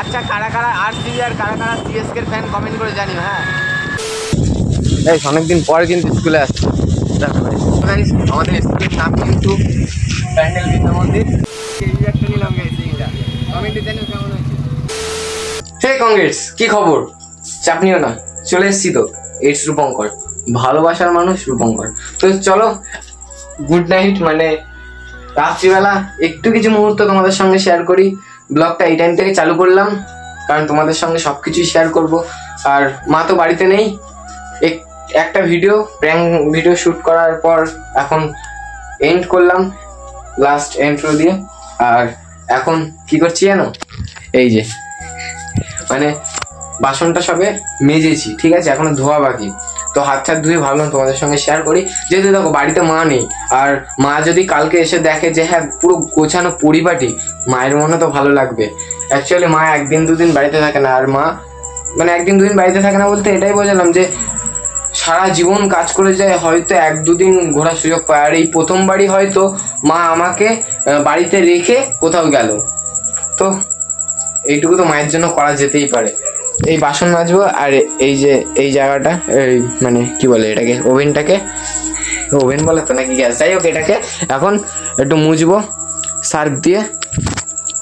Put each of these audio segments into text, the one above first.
আচ্ছা কারা কারা আরসিবি আর কারা কারা সিএসকে ফ্যান কমেন্ট করে জানিও। হ্যাঁ এই অনেকদিন পর কিন্তু স্কুলে আসছে। দেখো গাইস আমাদের স্কুলের নাম কিন্তু প্যান্ডেল বিদ্যা মন্দির। এই একটা নিলাম গাইস, এইটা কমেন্টে জানিও কেমন হয়েছে। হে কংগ্রেস, কি খবর? চাপ নিও না, চলে এসেছি তো। ইটস রূপঙ্কর, ভালোবাসার মানুষ রূপঙ্কর। তো চলো গুড নাইট, মানে রাত্রিবেলা একটু কিছু মুহূর্ত তোমাদের সঙ্গে শেয়ার করি। ব্লগটা এই টাইম থেকে চালু করলাম কারণ তোমাদের সঙ্গে সব কিছুই শেয়ার করব। আর মা তো বাড়িতে নেই, একটা ভিডিও প্র্যাঙ্ক ভিডিও শ্যুট করার পর এখন এন্ড করলাম লাস্ট এন্ট্রো দিয়ে। আর এখন কি করছি জানো, এই যে মানে বাসনটা সবে মেজেছি, ঠিক আছে, এখনো ধোয়া বাকি। তো হাত ছাত ধুয়ে ভাবলাম তোমাদের সঙ্গে শেয়ার করি। যেহেতু দেখো বাড়িতে মা নেই, আর মা যদি কালকে এসে দেখে যে হ্যাঁ পুরো গোছানো পরিপাটি, মায়ের মনে তো ভালো লাগবে। অ্যাকচুয়ালি মা একদিন দুদিন বাড়িতে থাকে না, আর মা মানে একদিন দুদিন বাড়িতে থাকে না বলতে এটাই বোঝালাম যে সারা জীবন কাজ করে যায়, হয়তো এক দুদিন ঘোরার সুযোগ পায়। আর এই প্রথমবারই হয়তো মা আমাকে বাড়িতে রেখে কোথাও গেল। তো এইটুকু তো মায়ের জন্য করা যেতেই পারে। এই বাসন মাজবো, আর এই যে এই জায়গাটা এই মানে কি বলে এটাকে, ওভেনটাকে, ওভেন বলে তো নাকি গ্যাস, যাই হোক এটাকে এখন একটু মুছবো সার্ফ দিয়ে।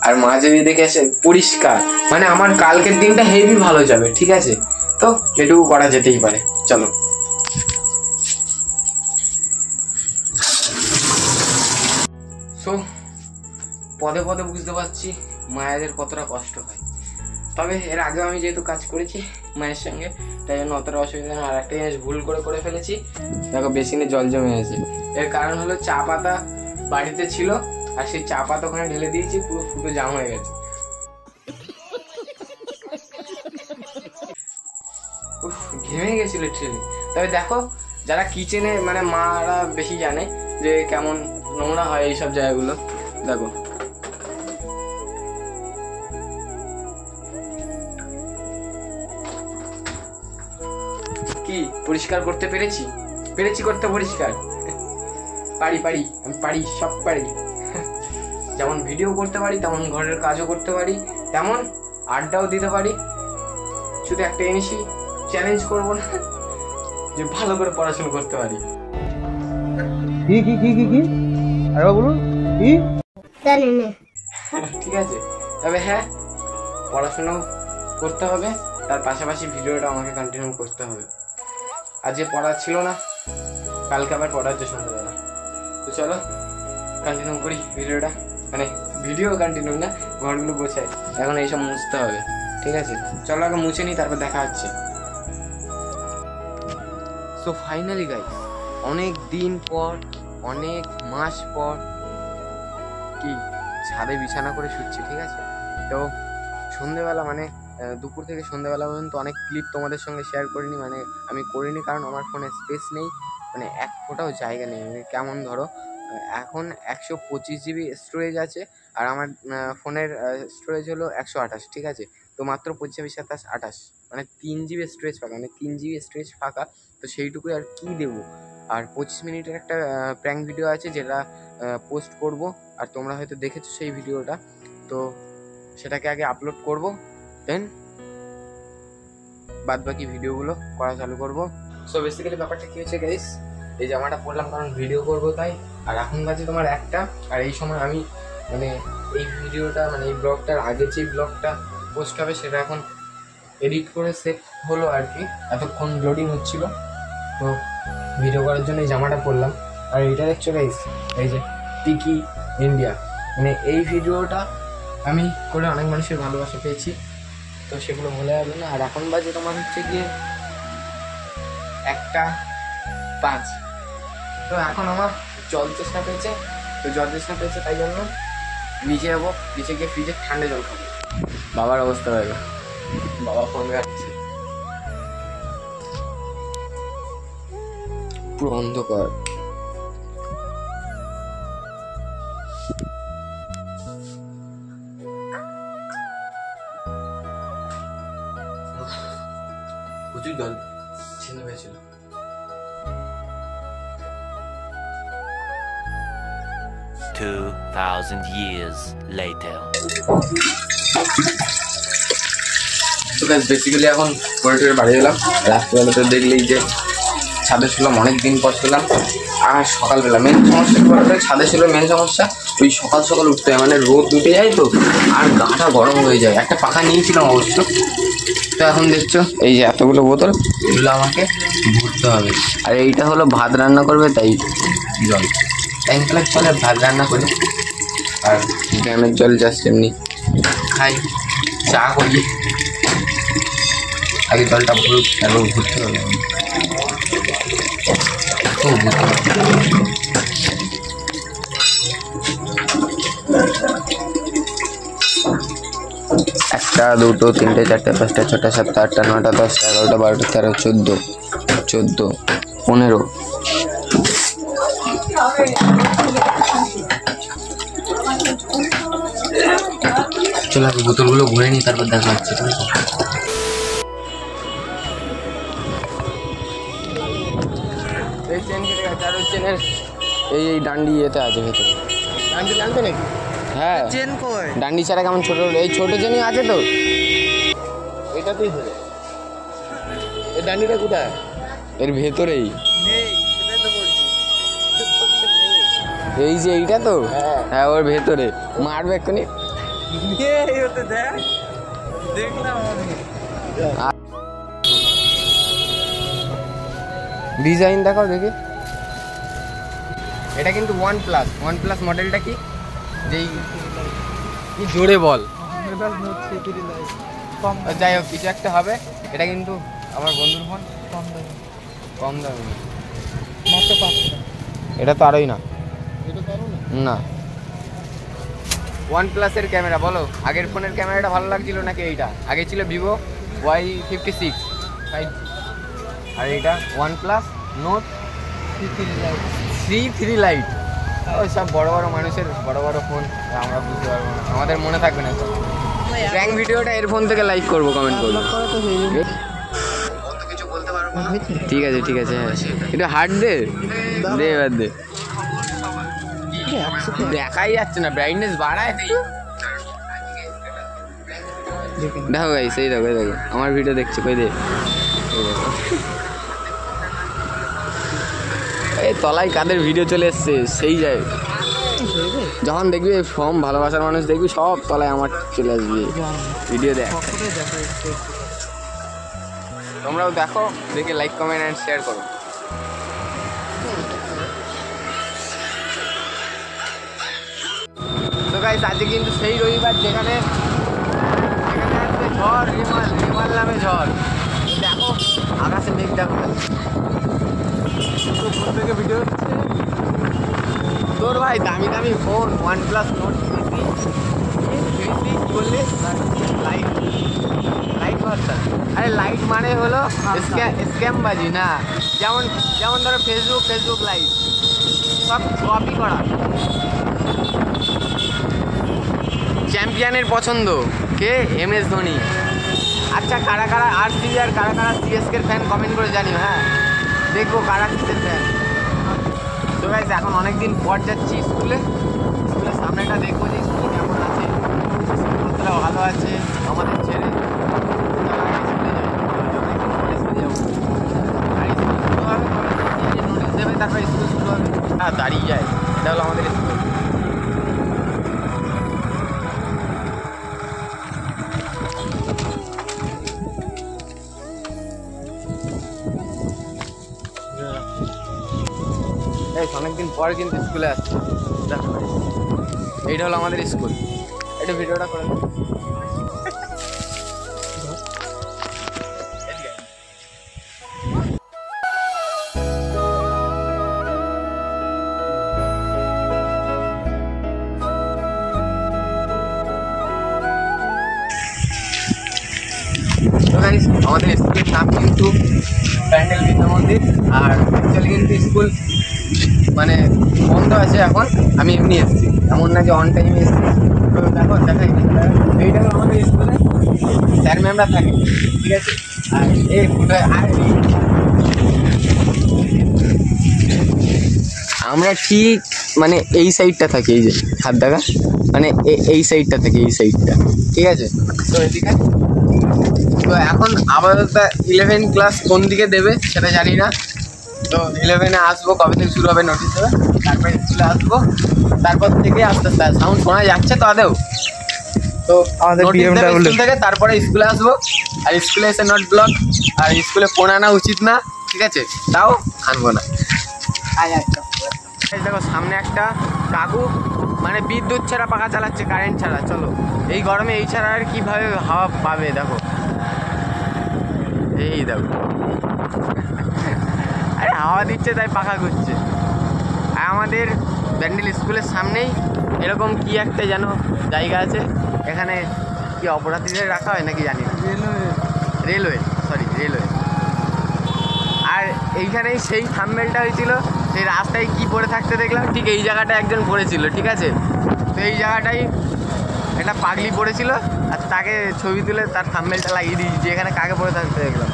আর মা যদি দেখে এসে পরিষ্কার, মানে আমার কালকের দিনটা হেভি ভালো যাবে, ঠিক আছে। তো এটুকু করা যেতেই পারে, চলো। সো পদে পদে বুঝতে পারছি মায়েদের কতটা কষ্ট হয়। তবে এর আগেও আমি যেহেতু কাজ করেছি মায়ের সঙ্গে, তাই জন্য অতটা অসুবিধা না। আর একটা জিনিস ভুল করে ফেলেছি, দেখো বেসিনে জল জমে গেছে। এর কারণ হলো চা পাতা বাড়িতে ছিল, আর সেই চা পাতা ওখানে ঢেলে দিয়েছি, পুরো ফুটো জাম হয়ে গেছে। ঘেমে গেছিল ট্রেনে। তবে দেখো যারা কিচেনে মানে মারা বেশি জানে যে কেমন নোংরা হয় এইসব জায়গাগুলো। দেখো কি পরিষ্কার করতে পেরেছি করতে পরিষ্কার। পারি আমি পারি, সব পারি। যেমন ভিডিও করতে পারি, তেমন ঘরের কাজও করতে পারি, তেমন আড্ডাও দিতে পারি। শুধু একটা জিনিসই চ্যালেঞ্জ করবো না, যে ভালো করে পড়াশোনা করতে পারি। কি কি কি কি কি আরে বলুন কি জানি না। ঠিক আছে, তবে হ্যাঁ পড়াশোনাও করতে হবে, তার পাশাপাশি ভিডিওটা আমাকে কন্টিনিউ করতে হবে। আজকে পড়া ছিল না, কালকে আবার পড়ার যে সন্ধ্যাবেলা। তো চলো কন্টিনিউ করি ভিডিওটা, মানে ভিডিও কন্টিনিউ না, ঘরগুলো গোছাই। এখন এইসব মুছতে হবে, ঠিক আছে। চলো আগে মুছে নিই, তারপর দেখা হচ্ছে। সো ফাইনালি গাইস, অনেক দিন পর, অনেক মাস পর কি ছাদে বিছানা করে শুচ্ছি, ঠিক আছে। তো সন্ধ্যেবেলা মানে দুপুর থেকে সন্ধ্যেবেলা পর্যন্ত অনেক ক্লিপ তোমাদের সঙ্গে শেয়ার করিনি, মানে আমি করিনি কারণ আমার ফোনে স্পেস নেই, মানে এক ফোটাও জায়গা নেই। কেমন ধরো এখন 125 জিবি স্টোরেজ আছে, আর আমার ফোনের স্টোরেজ হলো 128, ঠিক আছে। তো মাত্র 25, 27, 28 মানে 3 জিবি স্টোরেজ ফাঁকা, মানে 3 জিবি স্টোরেজ ফাঁকা। তো সেইটুকুই আর কি দেবো। আর 25 মিনিটের একটা প্র্যাঙ্ক ভিডিও আছে যেটা পোস্ট করব, আর তোমরা হয়তো দেখেছো সেই ভিডিওটা। তো সেটাকে আগে আপলোড করব, দেন বাদ বাকি ভিডিওগুলো করা চালু করব। সো বেসিক্যালি ব্যাপারটা কী হয়েছে গাইস, এই জামাটা পরলাম কারণ ভিডিও করবো তাই। আর এখন বাজে তোমার 1টা, আর এই সময় আমি মানে এই ভিডিওটা মানে এই ব্লগটার আগে যে ব্লগটা পোস্ট হবে সেটা এখন এডিট করে সেভ হলো আর কি, এতক্ষণ লোডিং হচ্ছিল। তো ভিডিও করার জন্য এই জামাটা পরলাম। আর এটা দেখছো গাইস, এই যে টিকি ইন্ডিয়া, মানে এই ভিডিওটা আমি করে অনেক মানুষের ভালোবাসা পেয়েছি, তো সেগুলো বলে যাবে না। আর এখন বাজে তোমার হচ্ছে গিয়ে 1টা 5। তো এখন আমার জল তেষ্টা পেয়েছে, তাই জন্য নিচে যাবো, নিচে গিয়ে ফ্রিজে ঠান্ডা জল খাবো। বাবার অবস্থা হয়ে গেল, বাবা ফোন ঘাটছে, পুরো অন্ধকার। প্রচুর জল ছিন্ন হয়েছিল। 2000 years later. গাইস বেসিক্যালি এখন পরে বাড়ি এলাম, রাত্রিবেলাতে দেখলেই যে ছাদে ছিলাম, অনেক দিন পর ছিলাম। আর সকালবেলা মেন সমস্যা বলতে ছাদে ছিল মেন সমস্যা, ওই সকাল সকাল উঠতে হয়, মানে রোদ উঠে যায় তো আর গাটা গরম হয়ে যায়। একটা পাখা নিয়েছিলাম অবশ্য, তো এখন দেখছো এই যে এতগুলো বোতল, এগুলো আমাকে ভরতে হবে। আর এইটা হলো ভাত রান্না করবে তাই জল, ট্যাঙ্কের জলে ভাত রান্না করি, আর ড্যামের জল জাস্ট এমনি খাই, চা করি। আগে জলটা ভরুক, তারপর ভরতে হবে। একটা, দুটো, তিনটে, চারটে, পাঁচটা, ছটা, সাতটা, আটটা, নটা, 10টা, 11টা, 12টা, 13, 14, 15। চলো আগে বোতলগুলো ঘুরে নিই, তারপর দেখা যাচ্ছে। এই চেন কেটে গেছে, আর ওই চেনের এই ডান্ডি এতে আছে ভেতরে। ডান্ডি লাগবে নাকি? হ্যাঁ, চেন কই? ডান্ডি ছাড়া কেমন ছোট, এই ছোট চেনই আছে তো। এটাতেই ধরে। এই ডান্ডিটা কোথায়? এর ভেতরেই নেই, সেটাই তো বলছি। এই যে এইটা তো, হ্যাঁ ওর ভেতরে মারবে এক্ষুনি। এই হতে দেখ, দেখলাম আমি। ডিজাইন দেখাও দেখি। এটা কিন্তু OnePlus মডেলটা কি, যেই কি জোরে বল, যাই হোক কিছু একটা হবে। এটা কিন্তু আমার বন্ধুর ফোন, কম দামে মাত্র 500 টাকা। এটা তো আরোই না। এটা পারো না? না, OnePlus এর ক্যামেরা বলো, আগের ফোনের ক্যামেরাটা ভালো লাগছিল নাকি এইটা? আগে ছিল Vivo Y56 5G, আর এইটা OnePlus Note 3 Lite। ওই সব বড় বড় মানুষের বড় বড় ফোন, আমরা বুঝতে পারবো না, আমাদের মনে থাকবে না। প্র্যাঙ্ক ভিডিওটা এর ফোন থেকে লাইক করবো, কমেন্ট করবো। ঠিক আছে ঠিক আছে, হ্যাঁ এটা হার্ড দে দে, এবার দে। দেখাই যাচ্ছে না, ব্রাইটনেস বাড়ায়। দেখো গাইস, এই দেখো দেখো আমার ভিডিও দেখছো, কই দে। এই তলায় কাদের ভিডিও চলে এসছে সেই যায়, যখন দেখবি ফর্ম ভালোবাসার মানুষ দেখবি সব তলায় আমার চলে আসবে ভিডিও। দেখ তোমরাও দেখো, দেখে লাইক কমেন্ট অ্যান্ড শেয়ার করো। তো গাইস আজকে কিন্তু সেই রবিবার যেখানে আসবে ঝড়, রেমাল নামে ঝড়। দেখো আকাশে মেঘ, দেখো ফোন থেকে ভিডিও হচ্ছে তোর ভাই, দামি দামি ফোন OnePlus Note 3 কি বললি? Light version. আরে লাইট মানে হলো স্ক্যাম বাজি না, যেমন ধরো ফেসবুক লাইট সব কপি করা। চ্যাম্পিয়নের পছন্দ কে? MS ধোনি। আচ্ছা কারা কারা RCB আর কারা কারা CSK এর ফ্যান কমেন্ট করে জানিও। হ্যাঁ দেখবো কারা কিসের ফ্যান। তো গাইস এখন অনেকদিন পর যাচ্ছি স্কুলের সামনেটা, দেখবো যে স্কুল কেমন আছে, স্কুলটা ভালো আছে আমাদের ছেড়ে। নোটিশ দেবে, তারপর স্কুল শুরু হবে। হ্যাঁ দাঁড়িয়ে যায়, এটা হলো আমাদের স্কুল। অনেকদিন পর কিন্তু স্কুলে আসছে, এইটা হলো আমাদের স্কুল। এটা ভিডিওটা করে আমাদের স্কুলের নাম কিন্তু প্যান্ডেল বিদ্যা মন্দির। আর অ্যাকচুয়ালি কিন্তু স্কুল মানে বন্ধ আছে এখন, আমি এমনি এসেছি, এমন না যে অন টাইমে এসেছি। তো দেখো দেখাই, এইটা হলো আমাদের স্কুলে স্যার ম্যামরা থাকে, ঠিক আছে। আর এই আমরা ঠিক মানে এই সাইডটা থাকি, এই যে হাত দেখা, মানে এই সাইডটা থেকে এই সাইডটা, ঠিক আছে। তো এদিকে তো এখন আপাতত 11 ক্লাস কোন দিকে দেবে সেটা জানি না। তো 11-এ আসবো, কবে থেকে শুরু হবে নোটিস দেবে, তারপরে স্কুলে আসবো, তারপর থেকে আস্তে আস্তে সাউন্ড শোনা যাচ্ছে তো আদেও। তো আমাদের নোটিস দেবে BMW স্কুল থেকে, তারপরে স্কুলে আসবো। আর স্কুলে এসে নট ব্লক, আর স্কুলে ফোন আনা উচিত না, ঠিক আছে? তাও আনবো না। দেখো সামনে একটা কাকু মানে বিদ্যুৎ ছাড়া পাখা চালাচ্ছে, কারেন্ট ছাড়া। চলো, এই গরমে এই ছাড়া আর কীভাবে হাওয়া পাবে? দেখো, এই দেখো, আরে হাওয়া দিচ্ছে তাই পাখা ঘুরছে। আর আমাদের ব্যান্ডেল স্কুলের সামনেই এরকম কি একটা যেন জায়গা আছে, এখানে কি অপরাধীদের রাখা হয় নাকি জানি না। Railway, railway. আর এইখানেই সেই থাম্বনেলটা হয়েছিল, সেই রাস্তায় কি পড়ে থাকতে দেখলাম, ঠিক এই জায়গাটা একজন পড়েছিল, ঠিক আছে? তো এই জায়গাটাই একটা পাগলি পড়েছিল, আর তাকে ছবি তুলে তার থাম্বনেলটা লাগিয়ে দিয়েছি যে এখানে কাকে পড়ে থাকতে দেখলাম।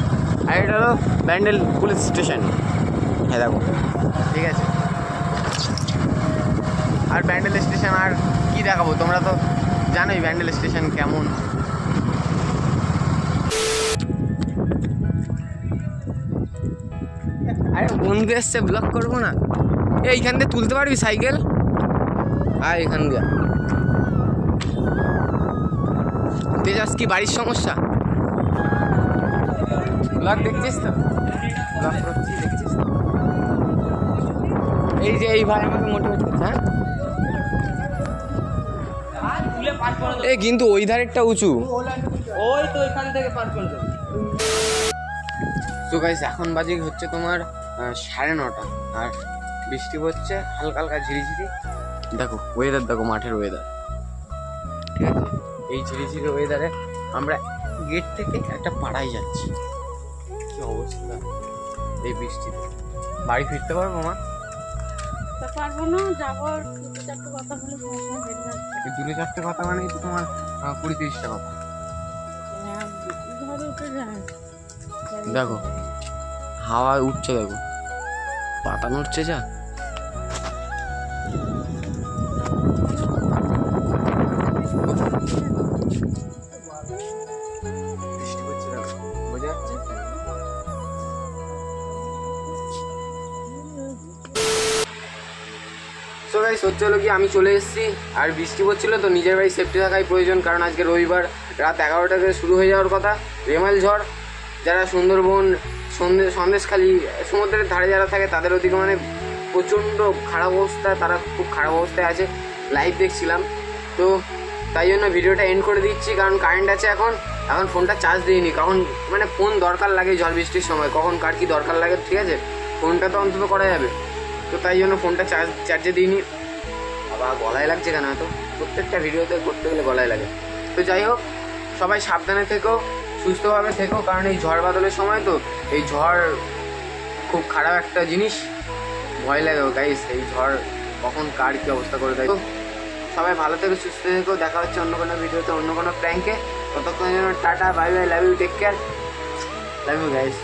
আর এটা হলো ব্যান্ডেল পুলিশ স্টেশন, হ্যাঁ দেখো, ঠিক আছে? আর ব্যান্ডেল স্টেশন আর কি দেখাবো, তোমরা তো জানোই ব্যান্ডেল স্টেশন কেমন। আরে বন্ধু এসছে, ব্লক করবো না। এইখান দিয়ে তুলতে পারবি সাইকেল? আর এখান দিয়ে তেজাস কি বাড়ির সমস্যা? ব্লক দেখছিস তো? ব্লক করছি, দেখছিস তো? এই যে এই ভাই আমাকে মোটিভেট করছে। হ্যাঁ, এই কিন্তু ওই ধারেরটা উঁচু, ওই তো এখান থেকে পার করে দেবো। তো গাইস এখন বাজে হচ্ছে তোমার 9:30, আর বৃষ্টি পড়ছে হালকা হালকা ঝিরিঝিরি। দেখো ওয়েদার, দেখো মাঠের ওয়েদার, ঠিক আছে? এই ঝিরিঝিরি ওয়েদারে আমরা গেট থেকে একটা পাড়ায় যাচ্ছি, কি অবস্থা এই বৃষ্টিতে। বাড়ি ফিরতে পারবো মা? পারবো না, যাবো। দুটো চারটে কথা বলে দুটো চারটে কথা মানে তোমার 20-30টা কথা। ঘরে উঠে যায়। দেখো হাওয়া উঠছে, দেখো পাতা নড়ছে যা। বৃষ্টি পড়ছে, দেখো বোঝা যাচ্ছে। সো গাইস হচ্ছে হলো কি, আমি চলে এসেছি, আর বৃষ্টি পড়ছিল তো নিজের বাড়ি সেফটি থাকাই প্রয়োজন, কারণ আজকে রবিবার রাত 11টা থেকে শুরু হয়ে যাওয়ার কথা রেমাল ঝড়। যারা সুন্দরবন, সন্দেশখালি সমুদ্রের ধারে যারা থাকে তাদের ওদিকে মানে প্রচণ্ড খারাপ অবস্থা, তারা খুব খারাপ অবস্থায় আছে। লাইভ দেখছিলাম, তো তাই জন্য ভিডিওটা এন্ড করে দিচ্ছি, কারণ কারেন্ট আছে এখন ফোনটা চার্জ দিইনি। কখন মানে ফোন দরকার লাগে ঝড় বৃষ্টির সময়, কখন কার কী দরকার লাগে, ঠিক আছে? ফোনটা তো অন্তত করা যাবে, তো তাই জন্য ফোনটা চার্জে দিইনি। আবার গলায় লাগছে কেন? তো প্রত্যেকটা ভিডিওতে করতে গেলে গলায় লাগে। তো যাই হোক, সবাই সাবধানে থেকো, সুস্থভাবে থেকো, কারণ এই ঝড় বাদলের সময় তো এই ঝড় খুব খারাপ একটা জিনিস, ভয় লাগে গাইস এই ঝড় কখন কার কী অবস্থা করে দেয়। তো সবাই ভালো থেকো, সুস্থ থেকো, দেখা হচ্ছে অন্য কোনো ভিডিওতে, অন্য কোনো প্র্যাঙ্কে। ততক্ষণের জন্য tata, bye bye, love you, take care, love you guys.